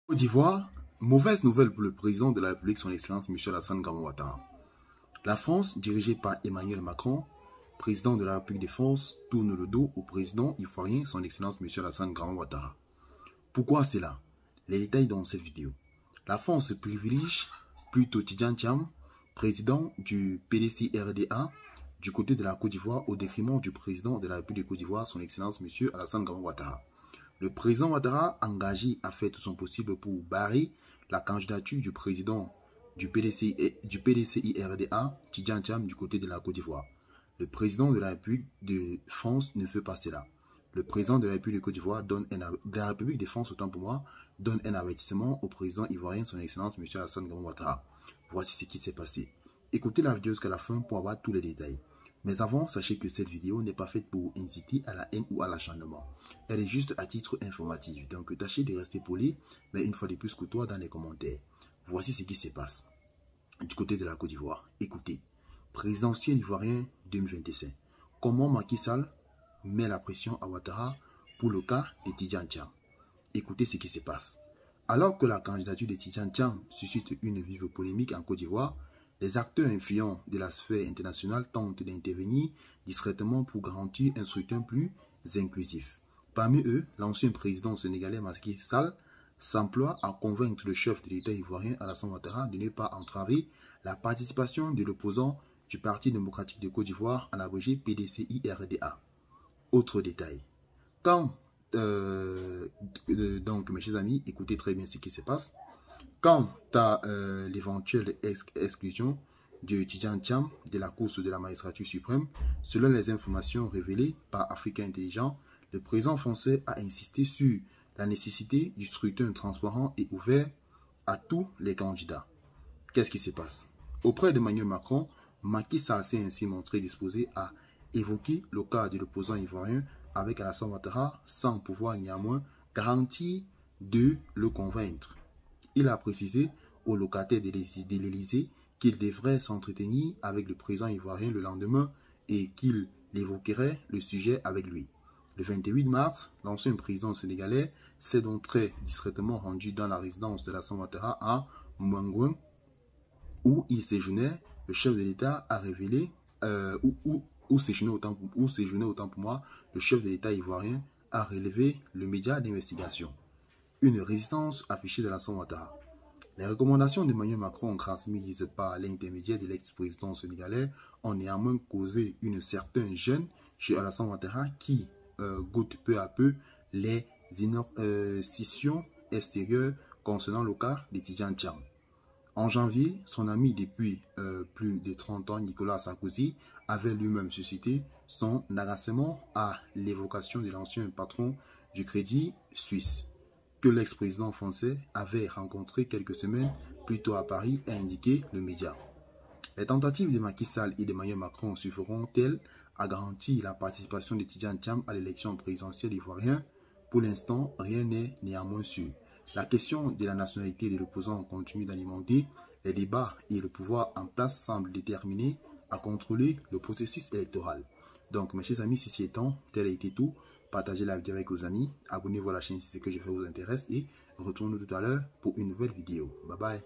Côte d'Ivoire, mauvaise nouvelle pour le président de la République, son Excellence Michel Alassane Ouattara. La France, dirigée par Emmanuel Macron, président de la République de France, tourne le dos au président ivoirien, son Excellence Michel Alassane Ouattara. Pourquoi cela? Les détails dans cette vidéo. La France privilégie plutôt Tidjane Thiam, président du PDC-RDA, du côté de la Côte d'Ivoire, au détriment du président de la République de Côte d'Ivoire, son Excellence Michel Alassane Ouattara. Le président Ouattara, engagé, a fait tout son possible pour barrer la candidature du président du PDCI-RDA, Tidjane Thiam, du côté de la Côte d'Ivoire. Le président de la République de France ne veut pas cela. Le président de la République de Côte d'Ivoire donne donne un avertissement au président ivoirien, son Excellence Michel Alassane Ouattara. Voici ce qui s'est passé. Écoutez la vidéo jusqu'à la fin pour avoir tous les détails. Mais avant, sachez que cette vidéo n'est pas faite pour inciter à la haine ou à l'acharnement. Elle est juste à titre informatif. Donc tâchez de rester poli, mais une fois de plus que toi dans les commentaires. Voici ce qui se passe du côté de la Côte d'Ivoire. Écoutez, présidentiel ivoirien 2025. Comment Macky Sall met la pression à Ouattara pour le cas de Tidjane Thiam. Écoutez ce qui se passe. Alors que la candidature de Tidjane Thiam suscite une vive polémique en Côte d'Ivoire, les acteurs influents de la sphère internationale tentent d'intervenir discrètement pour garantir un scrutin plus inclusif. Parmi eux, l'ancien président sénégalais Macky Sall s'emploie à convaincre le chef de l'État ivoirien Alassane Ouattara de ne pas entraver la participation de l'opposant du Parti démocratique de Côte d'Ivoire, en abrégé PDCI-RDA. Autre détail. Donc, mes chers amis, écoutez très bien ce qui se passe. Quant à l'éventuelle exclusion de Tidjane Thiam de la course de la magistrature suprême, selon les informations révélées par Africa Intelligent, le président français a insisté sur la nécessité du scrutin transparent et ouvert à tous les candidats. Qu'est-ce qui se passe? Auprès d'Emmanuel Macron, Macky Sall s'est ainsi montré disposé à évoquer le cas de l'opposant ivoirien avec Alassane Ouattara sans pouvoir néanmoins garantir de le convaincre. Il a précisé aux locataires de l'Élysée qu'il devrait s'entretenir avec le président ivoirien le lendemain et qu'il évoquerait le sujet avec lui. Le 28 mars, l'ancien président sénégalais s'est donc très discrètement rendu dans la résidence de Alassane Ouattara à Mouangouin, où il séjournait. Le chef de l'État a révélé, où séjournait autant pour moi, le chef de l'État ivoirien a relevé le média d'investigation. Une résistance affichée de Alassane Ouattara. Les recommandations d'Emmanuel Macron transmises par l'intermédiaire de l'ex-président sénégalais ont néanmoins causé une certaine gêne chez Alassane Ouattara qui goûte peu à peu les scissions extérieures concernant le cas de Tidjane Thiam. En janvier, son ami depuis plus de 30 ans, Nicolas Sarkozy, avait lui-même suscité son agacement à l'évocation de l'ancien patron du Crédit Suisse, que l'ex-président français avait rencontré quelques semaines plus tôt à Paris, a indiqué le média. Les tentatives de Macky Sall et d'Emmanuel Macron suffiront-elles à garantir la participation de Tidjane Thiam à l'élection présidentielle ivoirienne? Pour l'instant, rien n'est néanmoins sûr. La question de la nationalité de l'opposant continue d'alimenter les débats et le pouvoir en place semble déterminé à contrôler le processus électoral. Donc, mes chers amis, ceci étant, tel a été tout. Partagez la vidéo avec vos amis, abonnez-vous à la chaîne si ce que je fais vous intéresse et retournez tout à l'heure pour une nouvelle vidéo. Bye bye.